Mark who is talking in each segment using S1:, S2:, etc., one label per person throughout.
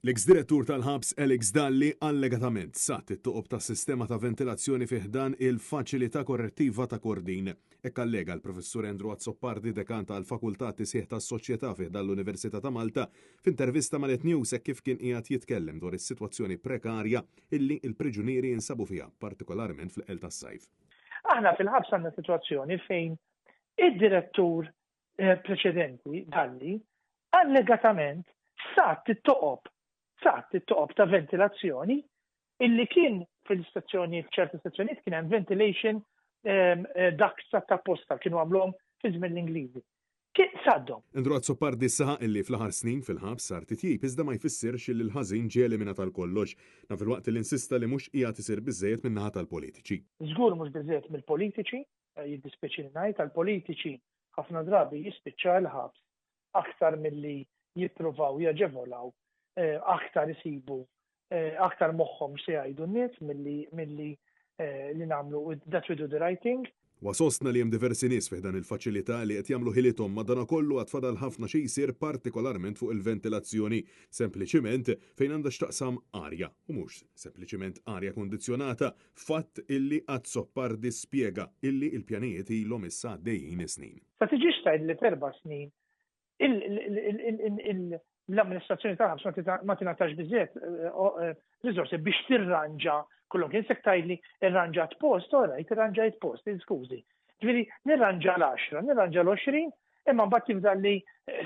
S1: L-ex-direttur tal-ħabs Alex Dalli allegatament sat it-toqob ta' sistema ta' ventilazzjoni fiħdan il-faċilità korrettiva ta' Kordin. Allega l-professur Andrew Azzoppardi, dekan tal-Fakultà Tisħiħ tas-Soċjetà fiħdan l-Università ta' Malta, f'intervista mal-Net News kif kien qiegħed jitkellem dwar is-sitwazzjoni prekarja illi l-priġunieri jinsabu fiha, partikolarment fl-qel tas-sajf.
S2: Aħna fil-ħabs għandna sitwazzjoni fejn id-direttur preċedenti Dalli allegatament sat it-toqob ta' ventilazzjoni illi kien fil-istazzjoni f'ċerti stazzjonijiet kien hemm ventilation ducts ta' posta kienu għamluhom fi żmien l-Ingliżi. Kien saddhom.
S1: Andrew Azzoppardi saħaq illi fl-aħħar snin fil-ħabs sar titjib iżda ma jfissirx li l-ħażin ġie eliminat tal-kollox, naf il-waqt li insista li mhux qiegħed isir biżejjed min-naħa tal-politiċi.
S2: Żgur mhux biżejjed mill-politiċi, jiddispjaċini ngħid tal-politiċi ħafna drabi jispiċċa l-ħabs aktar milli jippruvaw jaġevolaw aktar isibu aktar moħħhom se jgħidu n-nies milli li nagħmlu that we do the right thing.
S1: Wasostna li hemm diversi nies fih dan il-faċilità li qed jagħmlu ħilithom madankollu għad fadal ħafna xi jsir partikolarment fuq il-ventilazzjoni, sempliċiment fejn għandha x'taqsam arja u mhux sempliċiment arja kondizzjonata, fatt illi Azzoppardi spjega illi l-pjanijiet ilhom issa għaddejjin is-snin.
S2: Sa tiġix tgħid li 4 snin l-amministrazzjoni tal-ħabs ma tingħatax biżżejjed riżorsi biex tirranġa kollok kien se tgħidli irranġat post, irranġajt post, skużi. Ġifieri nirranġa l-10, nirranġa l-20, imma mbagħad tibda li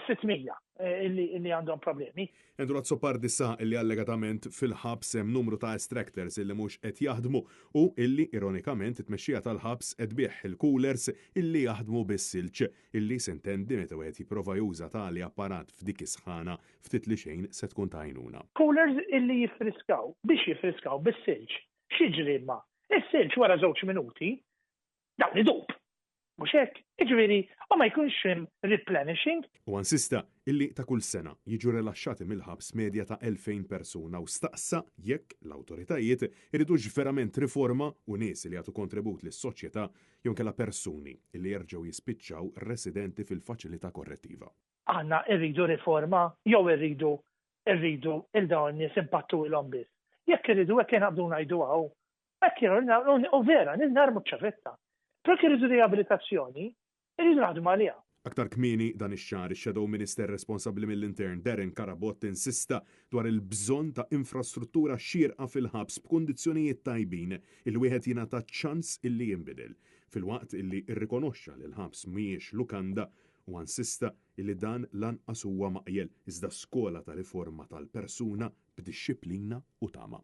S2: 600 illi għandhom problemi.
S1: Andrew Azzoppardi saq illi allegatament fil-ħabs hemm numru ta' extractors illi mhux qed jaħdmu u illi ironikament it-tmexxija tal-ħabs qed bih il-coolers illi jaħdmu bis-silġ illi sintendi meta wieħed jipprova juża tali apparat f'dik is-sħana ftit li xejn se tkun ta' għajnuna.
S2: Coolers illi jiffriskaw biex jiffriskaw bis-silġ. X'jiġri ma? Is-silġ wara 2 minuti dawn idub. Mhux hekk, jiġifieri u ma jkunx hemm replenishing.
S1: U insista illi ta' kull sena jiġu rilaxxati mill-ħabs medja ta' 2000 persuna u staqsa jekk l-awtoritajiet iridux verament riforma u nies li jagħtu kontribut lis-soċjetà jew kellha persuni illi jerġgħu jispiċċaw residenti fil-faċilità korrettiva.
S2: Aħna rridu riforma jew irridu il-dawn nies impattu ilhom biss. Jekk irridu hekk inqabdu ngħidu hawn. Hekk u vera narmu ċ-ċavetta. Perk irridu riabilitazzjoni, irridu naħdmu għaliha.
S1: Aktar kmieni dan ix-xahar ix-Shadow Minister responsabbli mill-intern Darren Karabott insista dwar il-bżonn ta' infrastruttura xierqa fil-ħabs b'kundizzjonijiet tajbin il-wieħed jingħata ċans illi jinbidel. Filwaqt illi rrikonoxxa li l-ħabs mhijiex lukanda u insista illi dan lanqas huwa maqjel iżda skola ta' riforma tal-persuna b'dixxiplina u tama.